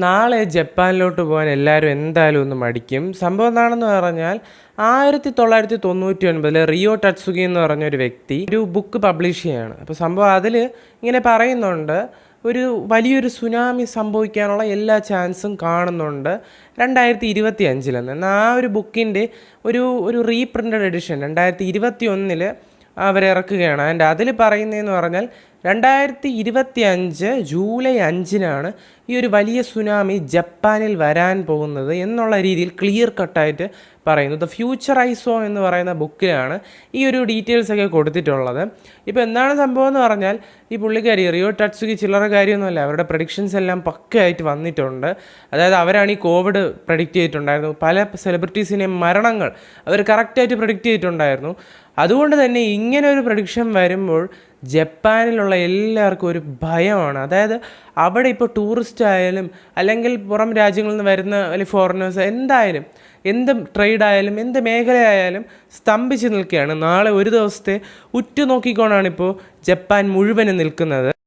നാളെ ജപ്പാനിലോട്ട് പോകാൻ എല്ലാവരും എന്തായാലും ഒന്ന് മടിക്കും. സംഭവം എന്താണെന്ന് പറഞ്ഞാൽ 1999 റിയോ ടട്സുഗി എന്ന് പറഞ്ഞൊരു വ്യക്തി ഒരു ബുക്ക് പബ്ലിഷ് ചെയ്യാണ്. അപ്പോൾ സംഭവം അതിൽ ഇങ്ങനെ പറയുന്നുണ്ട്, ഒരു വലിയൊരു സുനാമി സംഭവിക്കാനുള്ള എല്ലാ ചാൻസും കാണുന്നുണ്ട് 2025 എന്നാൽ ആ ഒരു ബുക്കിൻ്റെ ഒരു ഒരു റീപ്രിൻറ്റഡ് എഡിഷൻ 2021 അവരിറക്കുകയാണ്. ആൻഡ് അതിൽ പറയുന്നതെന്ന് പറഞ്ഞാൽ 2025 ജൂലൈ 5 ഈ ഒരു വലിയ സുനാമി ജപ്പാനിൽ വരാൻ പോകുന്നത് എന്നുള്ള രീതിയിൽ ക്ലിയർ കട്ടായിട്ട് പറയുന്നു. ദ ഫ്യൂച്ചർ ഐ സോ എന്ന് പറയുന്ന ബുക്കിലാണ് ഈ ഒരു ഡീറ്റെയിൽസൊക്കെ കൊടുത്തിട്ടുള്ളത്. ഇപ്പോൾ എന്താണ് സംഭവം എന്ന് പറഞ്ഞാൽ, ഈ പുള്ളിക്കാരി റിയോ ടട്സുഗി ചില്ലറ കാര്യമൊന്നുമല്ല, അവരുടെ പ്രഡിക്ഷൻസ് എല്ലാം പക്കയായിട്ട് വന്നിട്ടുണ്ട്. അതായത് അവരാണ് ഈ കോവിഡ് പ്രഡിക്റ്റ് ചെയ്തിട്ടുണ്ടായിരുന്നു, പല സെലിബ്രിറ്റീസിനെയും മരണങ്ങൾ അവർ കറക്റ്റായിട്ട് പ്രഡിക്റ്റ് ചെയ്തിട്ടുണ്ടായിരുന്നു. അതുകൊണ്ട് തന്നെ ഇങ്ങനെ ഒരു പ്രഡിക്ഷൻ വരുമ്പോൾ ജപ്പാനിലുള്ള എല്ലാവർക്കും ഒരു ഭയമാണ്. അതായത് അവിടെ ഇപ്പോൾ ടൂറിസ്റ്റ് ആയാലും അല്ലെങ്കിൽ പുറം രാജ്യങ്ങളിൽ നിന്ന് വരുന്ന അല്ലെങ്കിൽ ഫോറിനേഴ്സ് എന്തായാലും എന്ത് ട്രേഡ് ആയാലും എന്ത് മേഖലയായാലും സ്തംഭിച്ച് നിൽക്കുകയാണ്. നാളെ ഒരു ദിവസത്തെ ഉറ്റുനോക്കിക്കൊണ്ടാണ് ഇപ്പോൾ ജപ്പാൻ മുഴുവനും നിൽക്കുന്നത്.